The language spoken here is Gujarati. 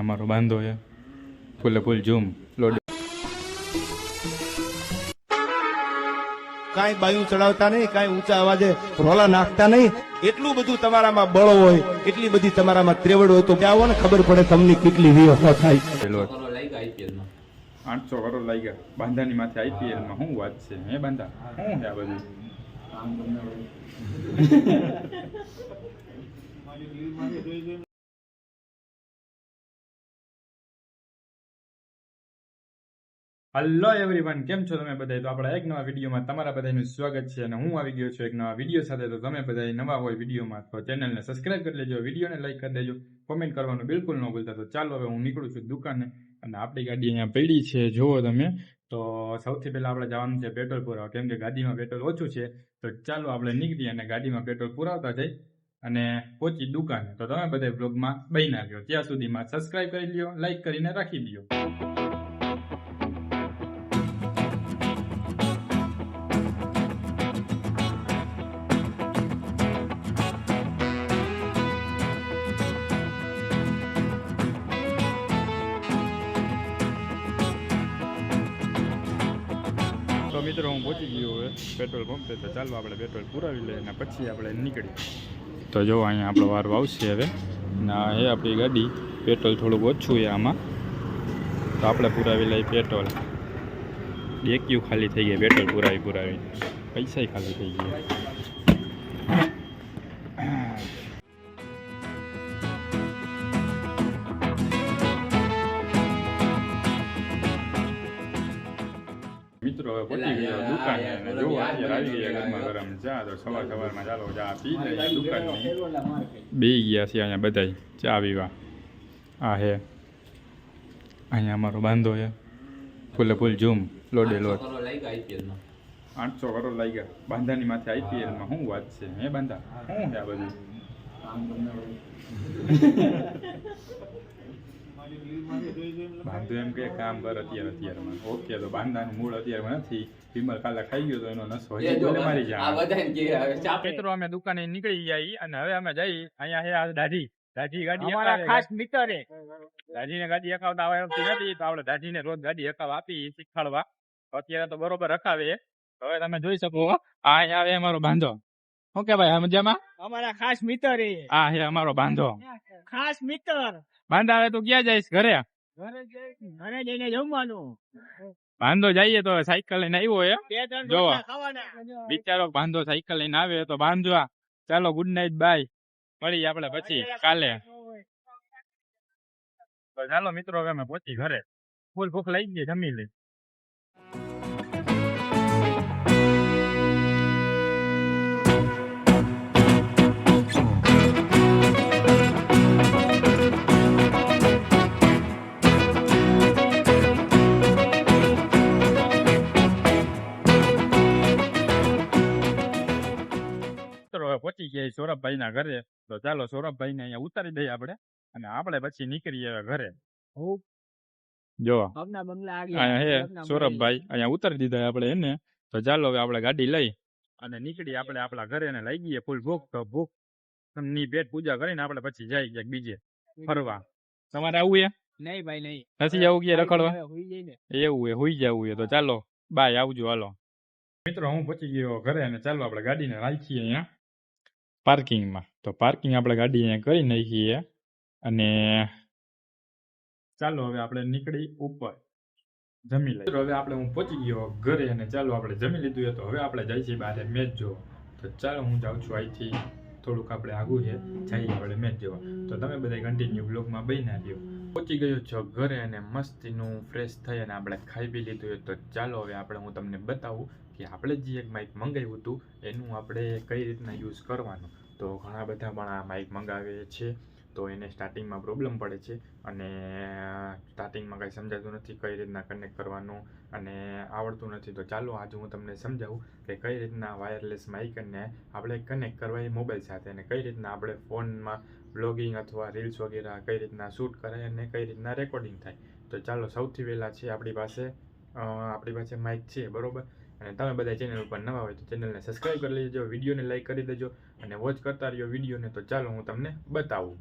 અમારો બાંધો છે ફૂલે ફૂલ ઝૂમ લોડ કાંઈ બાયું ચડાવતા નહીં, કાંઈ ઊંચા અવાજે રોલા નાખતા નહીં. એટલું બધું તમારામાં બળ હોય, એટલી બધી તમારામાં ત્રેવડ હોય તો ત્યાં આવો ને ખબર પડે તમને કેટલી વ્યવસ્થા થાય. 800 કરોડ લાગ્યા બાંધાની માથે IPL માં. શું વાત છે હે બાંધા? શું છે આ બધું? હલો એવરીવન, કેમ છો તમે બધા? તો આપણા એક નવા વિડીયોમાં તમારા બધાનું સ્વાગત છે અને હું આવી ગયો છું એક નવા વિડીયો સાથે. તો તમે બધા નવા હોય વિડીયોમાં તો ચેનલને સબસ્ક્રાઇબ કરી લેજો, વિડીયોને લાઈક કરી દેજો, કોમેન્ટ કરવાનું બિલકુલ ન ભૂલતા. તો ચાલો હવે હું નીકળું છું દુકાને અને આપણી ગાડી અહીંયા પડી છે જુઓ તમે. તો સૌથી પહેલાં આપણે જવાનું છે પેટ્રોલ પુરાવા, કેમ કે ગાડીમાં પેટ્રોલ ઓછું છે. તો ચાલો આપણે નીકળીએ અને ગાડીમાં પેટ્રોલ પુરાવતા જઈ અને પહોંચી દુકાને. તો તમે બધા બ્લોગમાં બન્યા રહ્યો, ત્યાં સુધીમાં સબસ્ક્રાઇબ કરી લ્યો, લાઈક કરીને રાખી દો. તો મિત્રો હું પહોંચી ગયો હવે પેટ્રોલ પંપે. તો ચાલો આપણે પેટ્રોલ પુરાવી લઈએ અને પછી આપણે નીકળીએ. તો જો અહીંયા આપણો વારો આવશે હવે ના એ આપણી ગાડી પેટ્રોલ થોડુંક ઓછું છે આમાં. તો આપણે પુરાવી લઈએ પેટ્રોલ. ડેક્યુ ખાલી થઈ ગઈ પેટ્રોલ પુરાવી પૈસા ખાલી થઈ ગયા. મિત્રો હવે પહોંચી ગયો દુકાને અને જો અત્યારે આવી ગયા ગરમા ગરમ ચા. તો સવારમાં ચાલો ચા પી લઈએ દુકાનની. બે ગયા છે અહીંયા બધાય ચા પીવા. આ હે અહીંયા અમારો બાંધો છે ફૂલે ફૂલ ઝૂમ લોડે લોડ. 800 કરોડ લાગ્યા બાંધાની માથે IPL માં. શું વાત છે હે બાંધા? શું છે આ બધું? બાંધો એમ કે કામ કર અત્યારે ઓકે. તો બાંધાનું મૂળ અત્યારે નથી. વિમલ કાલે ખાઈ ગયો તો એનો નસો મારી જાય. મિત્રો અમે દુકાને નીકળી જાય અને હવે અમે જઈ અહીંયા હે દાઢી ગાડી ખાસ મિત્ર હે. દાઢીને ગાડી હકાવતા આવડતી નથી તો આપણે દાઢીને રોજ ગાડી હકાવ આપી શીખવાડવા. અત્યારે તો બરોબર હકાવે. હવે તમે જોઈ શકો આ અહીંયા આવે અમારો બાંધો. શું કે ભાઈ મજામાં? અમારા ખાસ મિત્ર હે. આ હે અમારો બાંધો ખાસ મિત્ર. બાંધા હવે તું ક્યાં જઈશ? ઘરે જઈને જમવાનું. બાંધો જઈએ તો સાયકલ લઈને આવ્યો હે. જો બિચારો બાંધો સાયકલ લઈને આવે તો બાંધવા. ચાલો ગુડ નાઇટ, બાય, મળીએ આપણે પછી કાલે. તો ચાલો મિત્રો હવે અમે પહોંચી ઘરે. ફૂલ ભૂખ લાગી ગઈ, જમી લઈ. પહોંચી ગયા સૌરભભાઈ ના ઘરે. તો ચાલો સૌરભભાઈ ને અહીંયા ઉતારી દઈએ આપણે અને આપણે પછી નીકળીએ ઘરે. જો અહીંયા હે સૌરભભાઈ અહીંયા ઉતારી દીધા આપણે એને. તો ચાલો હવે આપણે ગાડી લઈ અને નીકળીએ આપણે આપણા ઘરે ને લઈ ગઈએ ફૂલ ભૂખ. તો ભૂખ ની પેટ પૂજા કરીને આપણે પછી જઈ ક્યાંક બીજે ફરવા. તમારે આવું એ? નહીં ભાઈ નહીં, નથી આવું ક્યાં રખડવા? એવું એ હોઈ જવું એ. તો ચાલો બાય, આવજો. હાલો મિત્રો હું પહોંચી ગયો ઘરે અને ચાલો આપણે ગાડીને રાખીએ અહીંયા પાર્કિંગમાં. તો પાર્કિંગ આપણે ગાડી અહીંયા કરી નાખીએ અને ચાલો હવે આપણે નીકળી ઉપર જમી લઈએ. હવે આપણે હું પહોંચી ગયો ઘરે અને ચાલો આપણે જમી લીધું. તો હવે આપણે જઈએ છીએ બહાર મેચ જોવા. તો ચાલો હું જાઉં છું અહીંથી થોડુંક આપણે આગું છે, જઈએ આપણે મેચ જોવા. તો તમે બધા કન્ટિન્યુ બ્લોગમાં બન્યા રહ્યો. પહોંચી ગયો છો ઘરે અને મસ્તીનું ફ્રેશ થઈ અને આપણે ખાઈ પી લીધું. તો ચાલો હવે આપણે હું તમને બતાવું કે આપણે જે એક માઇક મંગાવ્યું હતું એનું આપણે કઈ રીતના યુઝ કરવાનું. તો ઘણા બધા પણ આ માઇક મંગાવે છે તો એને સ્ટાર્ટિંગમાં પ્રોબ્લેમ પડે છે અને સ્ટાર્ટિંગમાં કંઈ સમજાતું નથી કઈ રીતના કનેક્ટ કરવાનું અને આવડતું નથી. તો ચાલો આજે હું તમને સમજાવું કે કઈ રીતના વાયરલેસ માઇકને આપણે કનેક્ટ કરવા એ મોબાઈલ સાથે અને કઈ રીતના આપણે ફોનમાં બ્લોગિંગ અથવા રીલ્સ વગેરે કઈ રીતના શૂટ કરાય અને કઈ રીતના રેકોર્ડિંગ થાય. તો ચાલો સૌથી પહેલાં છે આપણી પાસે માઇક છે, બરોબર. અને તમે બધા ચેનલ ઉપર નવા હોય તો ચેનલને સબસ્ક્રાઈબ કરી લેજો, વિડીયોને લાઈક કરી દેજો અને વોચ કરતા રહ્યો વિડીયોને. તો ચાલો હું તમને બતાવું.